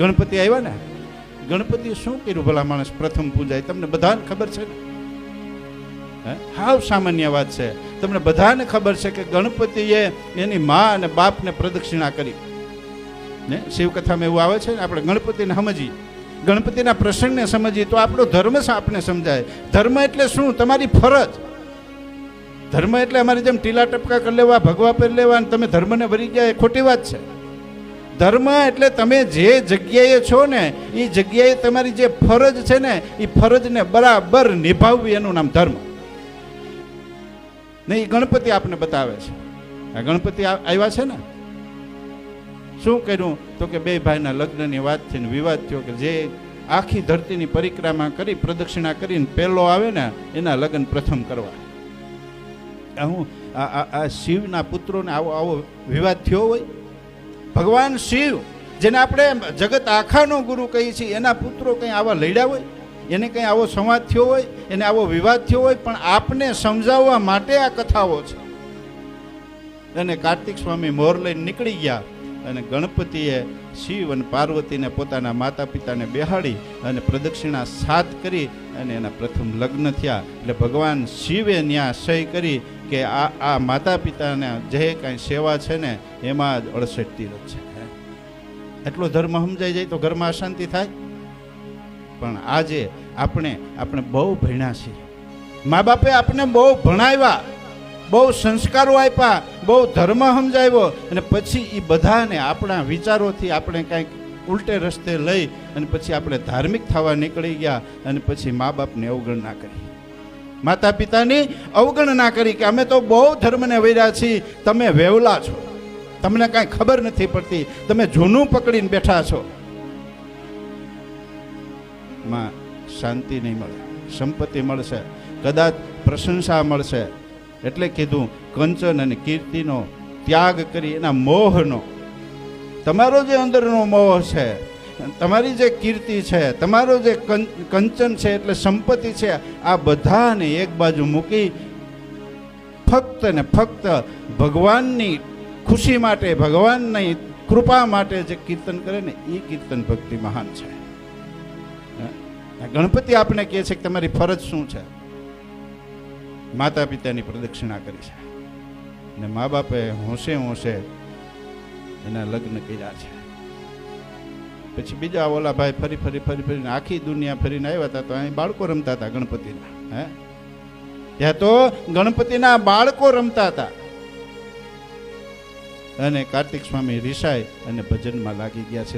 ગણપતિ આવ્યા ને, ગણપતિએ શું કર્યું ભલા માણસ? પ્રથમ પૂજાય તમને બધાને ખબર છે ને? હાવ સામાન્ય વાત છે. તમને બધાને ખબર છે કે ગણપતિએ એની મા અને બાપને પ્રદક્ષિણા કરી ને. શિવકથામાં એવું આવે છે ને, આપણે ગણપતિને સમજીએ, ગણપતિના પ્રસંગને સમજીએ તો આપણો ધર્મ આપને સમજાય. ધર્મ એટલે શું? તમારી ફરજ. ધર્મ એટલે અમારી જેમ ટીલા ટપકા કરી લેવા, ભગવા પહેરી લેવા અને તમે ધર્મને વરી ગયા, એ ખોટી વાત છે. ધર્મ એટલે તમે જે જગ્યાએ છો ને એ જગ્યાએ તમારી જે ફરજ છે ને એ ફરજને બરાબર નિભાવવી, એનું નામ ધર્મ. ને એ ગણપતિ આપને બતાવે છે. આ ગણપતિ આવ્યા છે ને, શું કર્યું? તો કે બે ભાઈના લગ્નની વાત થઈને વિવાદ થયો કે જે આખી ધરતીની પરિક્રમા કરી, પ્રદક્ષિણા કરીને પહેલો આવે ને એના લગ્ન પ્રથમ કરવા. હું આ શિવના પુત્રોને આવો વિવાદ થયો હોય? ભગવાન શિવ, જેને આપણે જગત આખાનો ગુરુ કહીએ છીએ, એના પુત્રો કંઈ આવા લડ્યા હોય? એને કંઈ આવો સંવાદ થયો હોય? એને આવો વિવાદ થયો હોય? પણ આપને સમજાવવા માટે આ કથાઓ છે. અને કાર્તિક સ્વામી મોર લઈને નીકળી ગયા અને ગણપતિએ શિવ અને પાર્વતીને પોતાના માતા પિતાને બેહાડી અને પ્રદક્ષિણા 7 કરી અને એના પ્રથમ લગ્ન થયા. એટલે ભગવાન શિવે ન્યા સહી કરી કે આ માતા પિતાના જે કાંઈ સેવા છે ને એમાં જ 68 તીરથ છે. એટલો ધર્મ સમજાઈ જાય તો ઘરમાં અશાંતિ થાય. પણ આજે આપણે બહુ ભણ્યા છીએ, મા બાપે આપણે બહુ ભણાવ્યા, બહુ સંસ્કારો આપ્યા, બહુ ધર્મ સમજાવ્યો, અને પછી એ બધાને આપણા વિચારોથી આપણે કાંઈક ઉલટે રસ્તે લઈ અને પછી આપણે ધાર્મિક થવા નીકળી ગયા અને પછી મા બાપની અવગણના કરી, માતા પિતાની અવગણના કરી કે અમે તો બહુ ધર્મને વૈર્યા છીએ, તમે વેવલા છો, તમને કાંઈ ખબર નથી પડતી, તમે જૂનું પકડીને બેઠા છો. માં શાંતિ નહીં મળે, સંપત્તિ મળશે, કદાચ પ્રશંસા મળશે. એટલે કીધું કંચન અને કીર્તિનો ત્યાગ કરી એના મોહનો, તમારો જે અંદરનો મોહ છે, તમારી જે કીર્તિ છે, તમારો જે કંચન છે એટલે સંપત્તિ છે, આ બધાને એક બાજુ મૂકી ફક્ત ને ફક્ત ભગવાનની ખુશી માટે, ભગવાનની કૃપા માટે જે કીર્તન કરે ને એ કીર્તન ભક્તિ મહાન છે. ગણપતિ આપણે કહે છે કે તમારી ફરજ શું છે? માતા પિતાની પ્રદક્ષિણા કરી છે ને મા બાપે હોંશે હોંશે એના લગ્ન કર્યા છે. પછી બીજા ઓલા ભાઈ ફરીને આખી દુનિયા ફરીને આવ્યા હતા તો અહીં બાળકો રમતા હતા ગણપતિના. ત્યાં તો ગણપતિના બાળકો રમતા હતા. અને કાર્તિક સ્વામી રિસાય અને ભજનમાં લાગી ગયા છે.